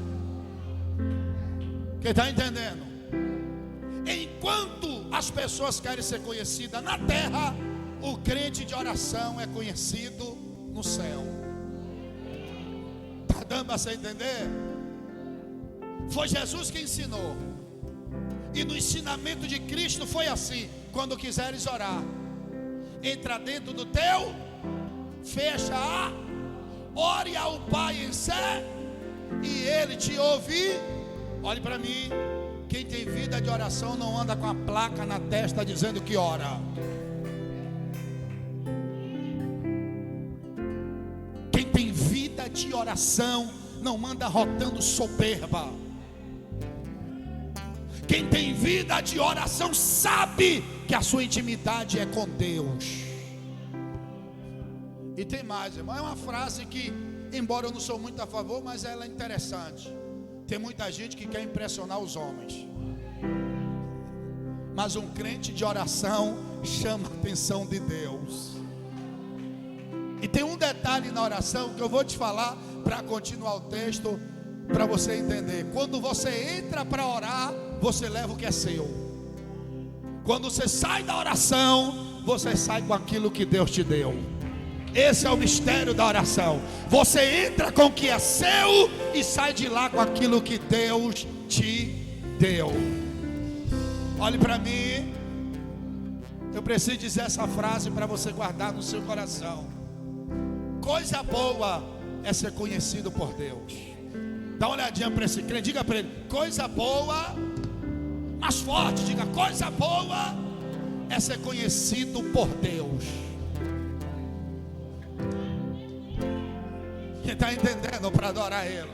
S1: Quem está entendendo? Enquanto as pessoas querem ser conhecidas na terra, o crente de oração é conhecido no céu. Está dando para você entender? Foi Jesus que ensinou. E no ensinamento de Cristo foi assim: quando quiseres orar, entra dentro do teu, fecha ore ao Pai em sé, e Ele te ouve. Olhe para mim. Quem tem vida de oração não anda com a placa na testa dizendo que ora. Quem tem vida de oração não anda rotando soberba. Quem tem vida de oração sabe que a sua intimidade é com Deus. E tem mais, irmão, é uma frase que, embora eu não sou muito a favor, mas ela é interessante. Tem muita gente que quer impressionar os homens, mas um crente de oração chama a atenção de Deus. E tem um detalhe na oração que eu vou te falar para continuar o texto, para você entender. Quando você entra para orar, você leva o que é seu. Quando você sai da oração, você sai com aquilo que Deus te deu. Esse é o mistério da oração. Você entra com o que é seu e sai de lá com aquilo que Deus te deu. Olhe para mim. Eu preciso dizer essa frase para você guardar no seu coração. Coisa boa é ser conhecido por Deus. Dá uma olhadinha para esse crente, diga para ele: coisa boa, mais forte, diga: coisa boa é ser conhecido por Deus. Quem está entendendo? Para adorar Ele.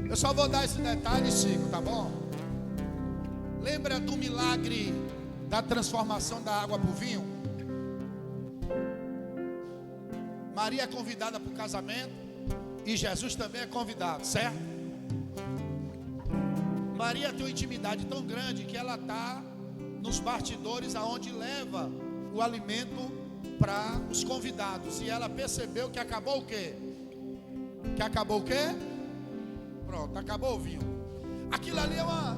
S1: Eu só vou dar esse detalhe e sigo, tá bom? Lembra do milagre da transformação da água para o vinho? Maria é convidada para o casamento e Jesus também é convidado, certo? Maria tem uma intimidade tão grande que ela está nos bastidores aonde leva o alimento para os convidados. E ela percebeu que acabou o quê? Que acabou o quê? Pronto, acabou o vinho. Aquilo ali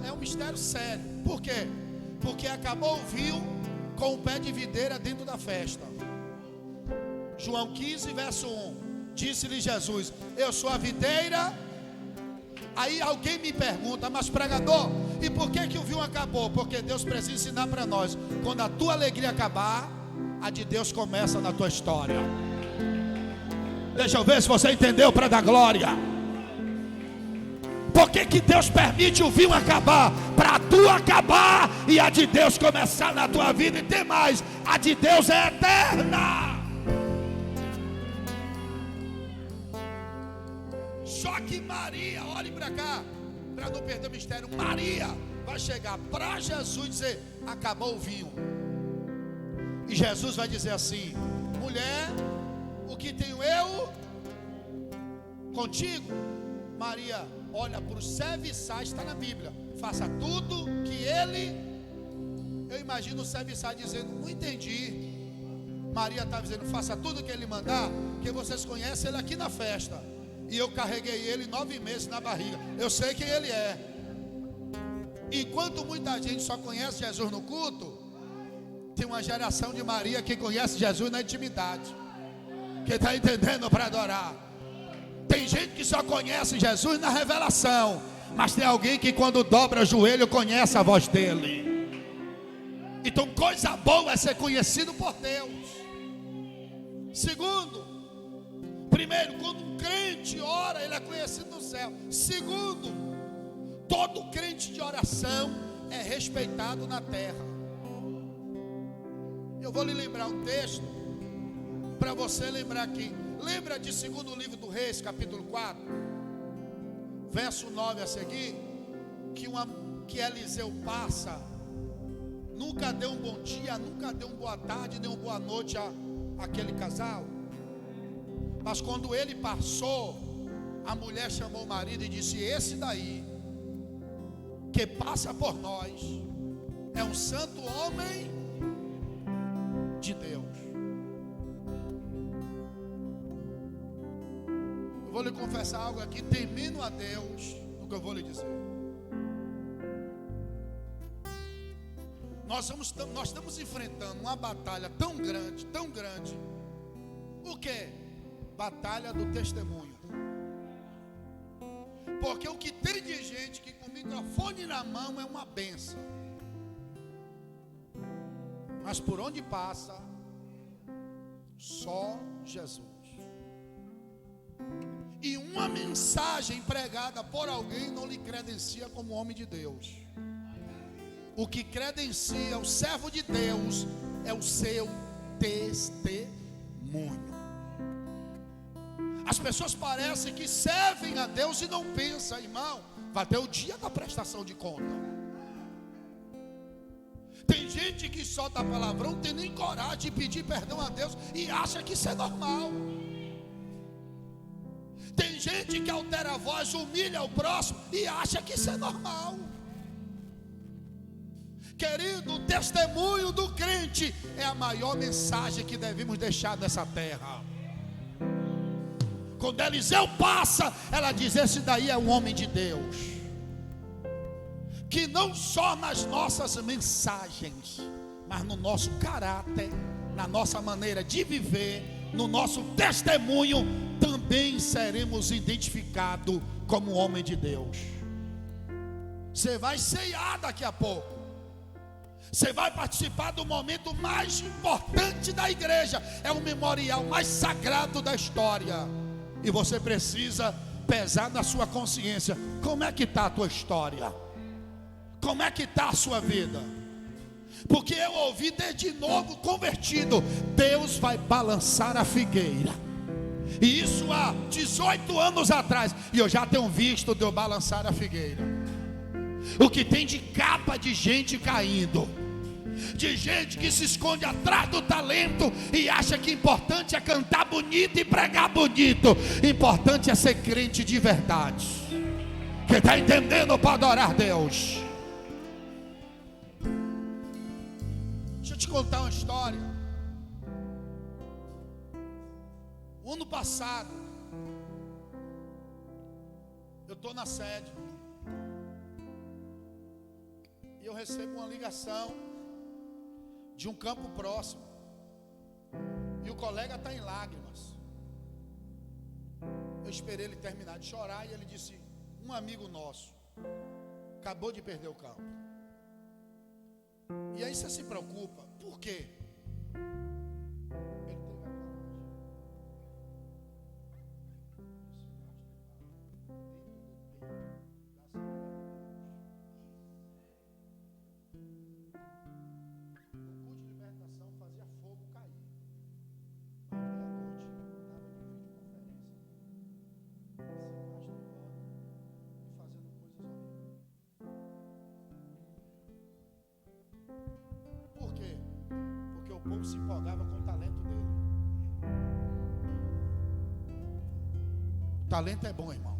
S1: é um mistério sério. Por quê? Porque acabou o vinho com o pé de videira dentro da festa. João 15, verso 1. Disse-lhe Jesus: eu sou a videira. Aí alguém me pergunta: mas pregador, e por que o vinho acabou? Porque Deus precisa ensinar para nós: quando a tua alegria acabar, a de Deus começa na tua história. Deixa eu ver se você entendeu, para dar glória. Por que Deus permite o vinho acabar? Para tu acabar e a de Deus começar na tua vida. E tem mais: a de Deus é eterna. Só que Maria, olhe para cá, para não perder o mistério. Maria vai chegar para Jesus e dizer: acabou o vinho. E Jesus vai dizer assim: mulher, o que tenho eu contigo? Maria olha para o serviçais, está na Bíblia, faça tudo que ele. Eu imagino o serviçal dizendo, não entendi. Maria estava dizendo, faça tudo que ele mandar, que vocês conhecem ele aqui na festa, e eu carreguei ele 9 meses na barriga, eu sei quem ele é. Enquanto muita gente só conhece Jesus no culto, tem uma geração de Maria que conhece Jesus na intimidade. Quem está entendendo para adorar? Tem gente que só conhece Jesus na revelação, mas tem alguém que quando dobra o joelho conhece a voz dele. Então coisa boa é ser conhecido por Deus. Segundo, primeiro, quando um crente ora, ele é conhecido no céu. Segundo, todo crente de oração é respeitado na terra. Eu vou lhe lembrar um texto para você lembrar aqui. Lembra de 2º livro do Reis, capítulo 4, verso 9 a seguir, que Eliseu passa, nunca deu um bom dia, nunca deu uma boa tarde, nem uma boa noite àquele casal. Mas quando ele passou, a mulher chamou o marido e disse, esse daí, que passa por nós, é um santo homem de Deus. Eu vou lhe confessar algo aqui, temendo a Deus, no que eu vou lhe dizer. Nós estamos enfrentando uma batalha tão grande, tão grande. O que? Batalha do testemunho. Porque o que tem de gente que com o microfone na mão é uma benção, mas por onde passa, só Jesus. E uma mensagem pregada por alguém não lhe credencia como homem de Deus. O que credencia o servo de Deus é o seu testemunho. As pessoas parecem que servem a Deus e não pensam, irmão, vai ter o dia da prestação de conta. Tem gente que solta palavrão, não tem nem coragem de pedir perdão a Deus e acha que isso é normal. Tem gente que altera a voz, humilha o próximo e acha que isso é normal. Querido, o testemunho do crente é a maior mensagem que devemos deixar nessa terra. Quando Eliseu passa, ela diz, esse daí é um homem de Deus, que não só nas nossas mensagens, mas no nosso caráter, na nossa maneira de viver, no nosso testemunho, também seremos identificados como homem de Deus. Você vai ceiar daqui a pouco. Você vai participar do momento mais importante da igreja. É o memorial mais sagrado da história. E você precisa pesar na sua consciência. Como é que está a tua história? Como é que está a sua vida? Porque eu ouvi desde novo convertido, Deus vai balançar a figueira. E isso há 18 anos atrás. E eu já tenho visto Deus balançar a figueira. O que tem de capa de gente caindo, de gente que se esconde atrás do talento e acha que importante é cantar bonito e pregar bonito. Importante é ser crente de verdade. Quem está entendendo para adorar Deus? Deixa eu te contar uma história. O ano passado, eu estou na sede e eu recebo uma ligação de um campo próximo, e o colega está em lágrimas. Eu esperei ele terminar de chorar e ele disse, um amigo nosso acabou de perder o campo. E aí você se preocupa, por quê? Ele teve a coragem. O povo se empolgava com o talento dele. talento é bom, irmão,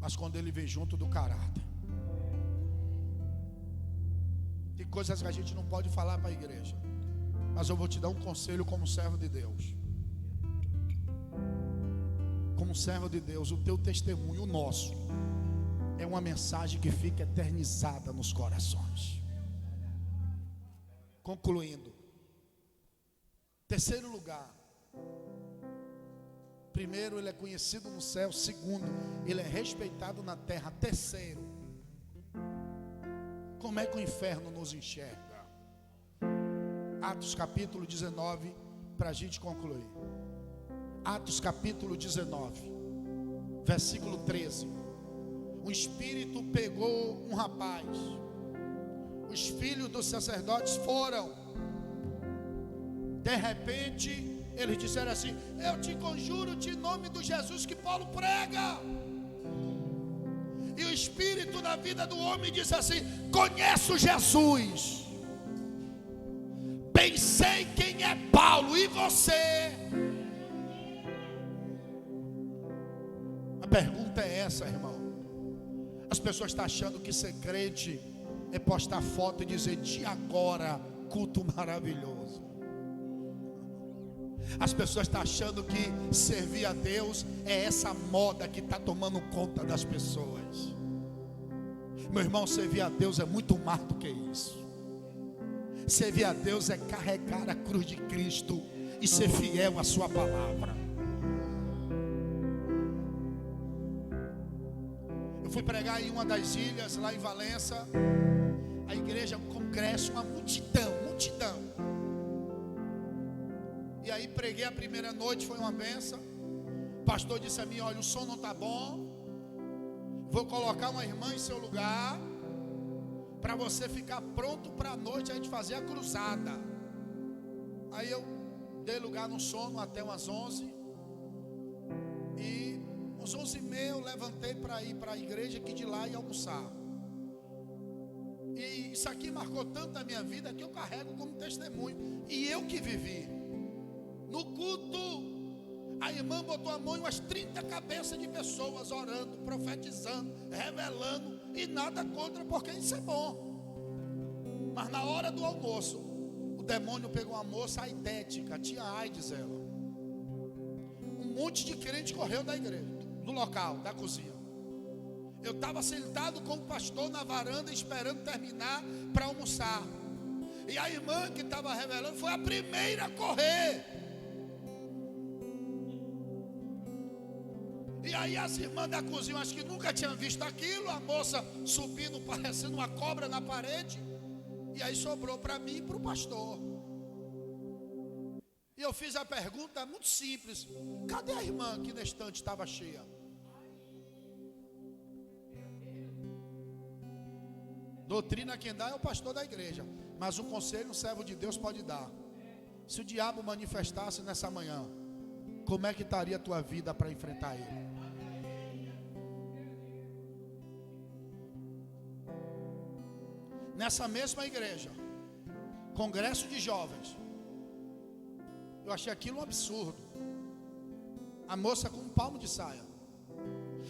S1: mas quando ele vem junto do caráter. Tem coisas que a gente não pode falar para a igreja, mas eu vou te dar um conselho como servo de Deus. Como servo de Deus, o teu testemunho, o nosso, é uma mensagem que fica eternizada nos corações. Concluindo, terceiro lugar, primeiro, ele é conhecido no céu. Segundo, ele é respeitado na terra. Terceiro, como é que o inferno nos enxerga? Atos capítulo 19, para a gente concluir. Atos capítulo 19, versículo 13. O Espírito pegou um rapaz. Os filhos dos sacerdotes foram. De repente, eles disseram assim: eu te conjuro-te em nome do Jesus que Paulo prega. E o Espírito na vida do homem disse assim: conheço Jesus, bem sei quem é Paulo, e você? A pergunta é essa, irmão. As pessoas estão achando que ser crente é postar foto e dizer: de agora, culto maravilhoso. As pessoas estão achando que servir a Deus é essa moda que está tomando conta das pessoas. Meu irmão, servir a Deus é muito mais do que isso. Servir a Deus é carregar a cruz de Cristo e ser fiel à sua palavra. Eu fui pregar em uma das ilhas, lá em Valença. A igreja, um congresso, uma multidão. E aí preguei a primeira noite, foi uma benção. O pastor disse a mim: olha, o som não está bom, vou colocar uma irmã em seu lugar, para você ficar pronto para a noite a gente fazer a cruzada. Aí eu dei lugar no sono até umas 11. E uns 11h30 eu levantei para ir para a igreja aqui de lá e almoçar. E isso aqui marcou tanto a minha vida que eu carrego como testemunho. E eu que vivi. No culto, a irmã botou a mão em umas 30 cabeças de pessoas, orando, profetizando, revelando, e nada contra, porque isso é bom. Mas na hora do almoço, o demônio pegou uma moça aidética, tinha AIDS ela. Um monte de crente correu da igreja, do local, da cozinha. Eu estava sentado com o pastor na varanda, esperando terminar para almoçar. E a irmã que estava revelando foi a primeira a correr. E aí as irmãs da cozinha, acho que nunca tinham visto aquilo. A moça subindo, parecendo uma cobra na parede. E aí sobrou para mim e para o pastor. E eu fiz a pergunta muito simples: cadê a irmã que na estante estava cheia? Doutrina quem dá é o pastor da igreja, mas um conselho um servo de Deus pode dar. Se o diabo manifestasse nessa manhã, como é que estaria a tua vida para enfrentar ele? Nessa mesma igreja, congresso de jovens, eu achei aquilo um absurdo. A moça com um palmo de saia,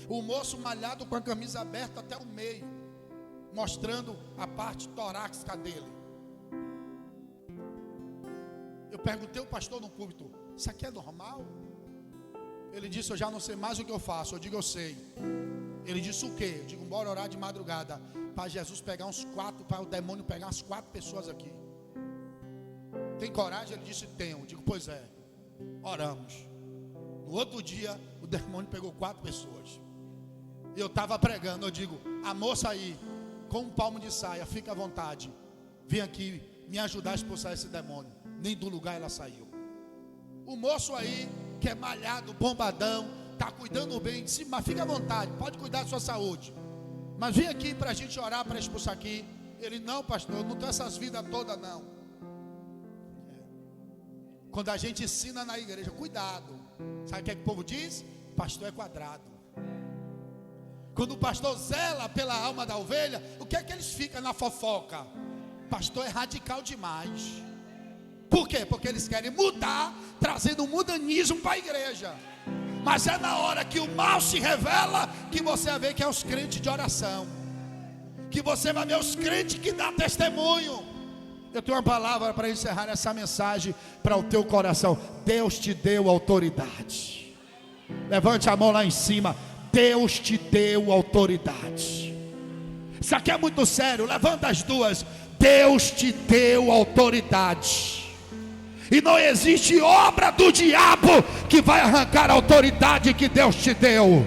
S1: o moço malhado com a camisa aberta até o meio, mostrando a parte torácica dele. Eu perguntei ao pastor no púlpito: isso aqui é normal? Ele disse: eu já não sei mais o que eu faço. Eu digo: eu sei. Ele disse: o quê? Eu digo: bora orar de madrugada, para Jesus pegar uns 4, para o demônio pegar umas 4 pessoas aqui. Tem coragem? Ele disse: tenho. Eu digo: pois é, oramos. No outro dia, o demônio pegou 4 pessoas. E eu estava pregando. Eu digo: a moça aí, com um palmo de saia, fica à vontade, vem aqui me ajudar a expulsar esse demônio. Nem do lugar ela saiu. O moço aí, que é malhado, bombadão, está cuidando bem, disse: mas fica à vontade, pode cuidar da sua saúde, mas vem aqui para a gente orar, para expulsar aqui. Ele: não, pastor, eu não tenho essas vidas todas não. Quando a gente ensina na igreja, cuidado. Sabe o que é que o povo diz? Pastor é quadrado. Quando o pastor zela pela alma da ovelha, o que é que eles ficam na fofoca? Pastor é radical demais. Por quê? Porque eles querem mudar, trazendo o mudanismo para a igreja. Mas é na hora que o mal se revela que você vai ver que é os crentes de oração, que você vai ver os crentes que dão testemunho. Eu tenho uma palavra para encerrar essa mensagem para o teu coração. Deus te deu autoridade. Levante a mão lá em cima. Deus te deu autoridade. Isso aqui é muito sério. Levanta as duas. Deus te deu autoridade. E não existe obra do diabo que vai arrancar a autoridade que Deus te deu.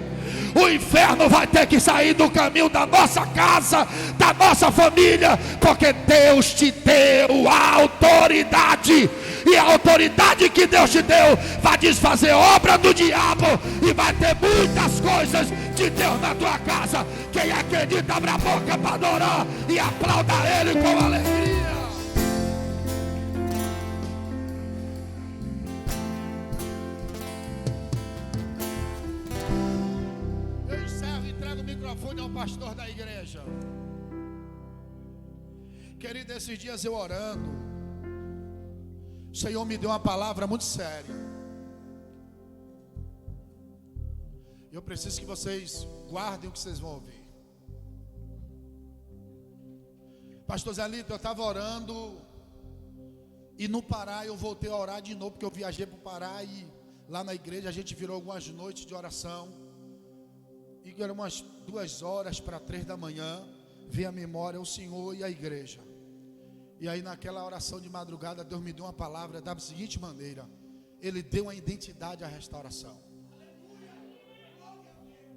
S1: O inferno vai ter que sair do caminho da nossa casa, da nossa família, porque Deus te deu a autoridade. E a autoridade que Deus te deu vai desfazer obra do diabo. E vai ter muitas coisas de Deus na tua casa. Quem acredita, abra a boca para adorar e aplauda Ele com alegria. Ao pastor da igreja. Querido, esses dias eu orando, o Senhor me deu uma palavra muito séria. Eu preciso que vocês guardem o que vocês vão ouvir. Pastor Zelito, eu estava orando e no Pará eu voltei a orar de novo, porque eu viajei para o Pará e lá na igreja a gente virou algumas noites de oração. E eram umas 2 horas para 3 da manhã. Veio a memória o Senhor e a igreja. E aí naquela oração de madrugada, Deus me deu uma palavra da seguinte maneira: Ele deu uma identidade à restauração.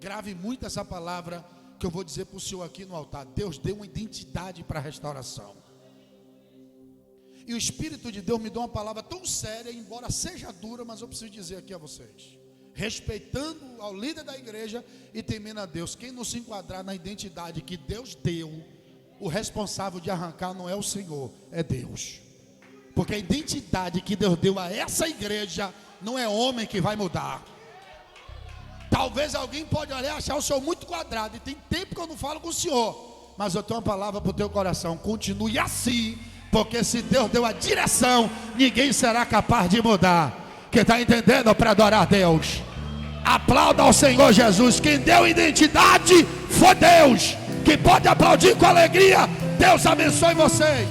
S1: Grave muito essa palavra que eu vou dizer para o Senhor aqui no altar. Deus deu uma identidade para a restauração. E o Espírito de Deus me deu uma palavra tão séria, embora seja dura, mas eu preciso dizer aqui a vocês, respeitando ao líder da igreja e temendo a Deus. Quem não se enquadrar na identidade que Deus deu, o responsável de arrancar não é o Senhor, é Deus. Porque a identidade que Deus deu a essa igreja não é homem que vai mudar. Talvez alguém pode olhar e achar o Senhor muito quadrado, e tem tempo que eu não falo com o Senhor, mas eu tenho uma palavra para o teu coração: continue assim, porque se Deus deu a direção, ninguém será capaz de mudar. Quem está entendendo, para adorar a Deus, aplauda ao Senhor Jesus. Quem deu identidade foi Deus. Quem pode aplaudir com alegria, Deus abençoe vocês.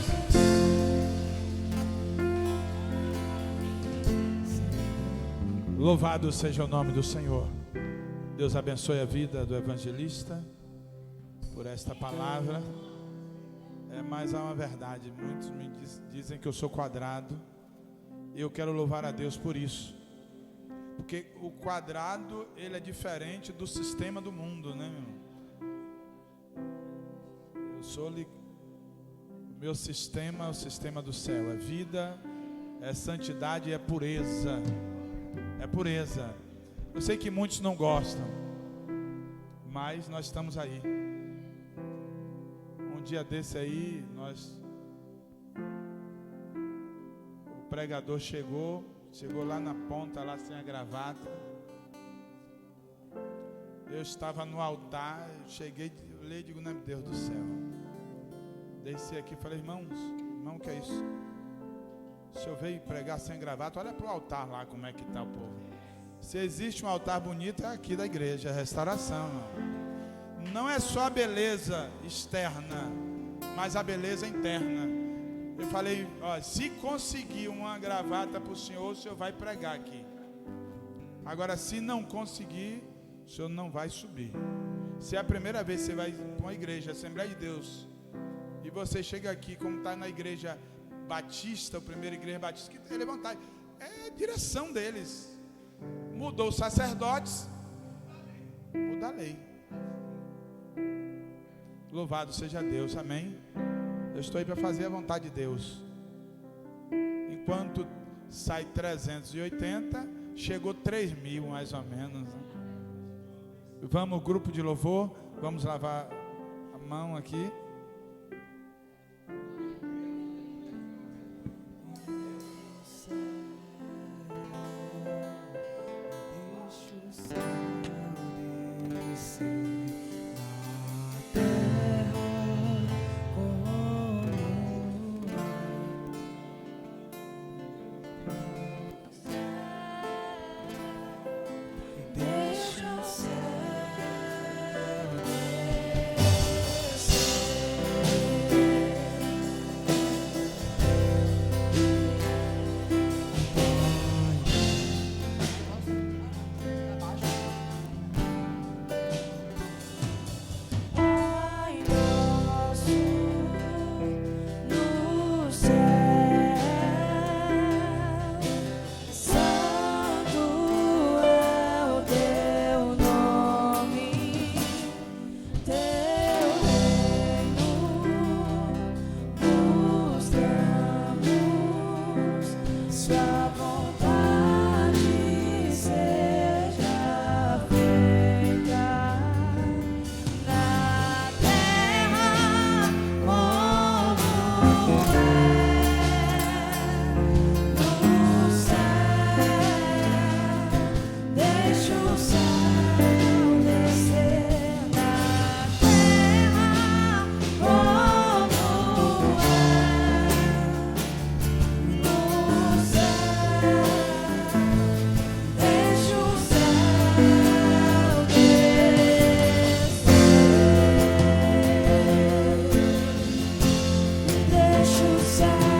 S2: Louvado seja o nome do Senhor. Deus abençoe a vida do evangelista por esta palavra. Mas há uma verdade: muitos me dizem que eu sou quadrado. Eu quero louvar a Deus por isso, porque o quadrado, ele é diferente do sistema do mundo, né, meu? O meu sistema é o sistema do céu, é vida, é santidade, é pureza. É pureza. Eu sei que muitos não gostam, mas nós estamos aí. Um dia desse aí, o pregador chegou lá na ponta, lá sem a gravata. Eu estava no altar, cheguei, olhei e digo: meu Deus do céu. Desci aqui e falei: irmão, o que é isso? O senhor veio pregar sem gravata? Olha para o altar lá, como é que está o povo. Se existe um altar bonito, é aqui da igreja, é restauração. Não é só a beleza externa, mas a beleza interna. Eu falei: ó, se conseguir uma gravata para o senhor vai pregar aqui. Agora, se não conseguir, o senhor não vai subir. Se é a primeira vez que você vai para uma igreja, Assembleia de Deus, e você chega aqui, como está na igreja Batista, a primeira igreja Batista, que tem levantado, é a direção deles. Mudou os sacerdotes, muda a lei. Louvado seja Deus, amém? Eu estou aí para fazer a vontade de Deus. Enquanto sai 380, chegou 3.000 mais ou menos. Vamos, grupo de louvor, vamos lavar a mão aqui.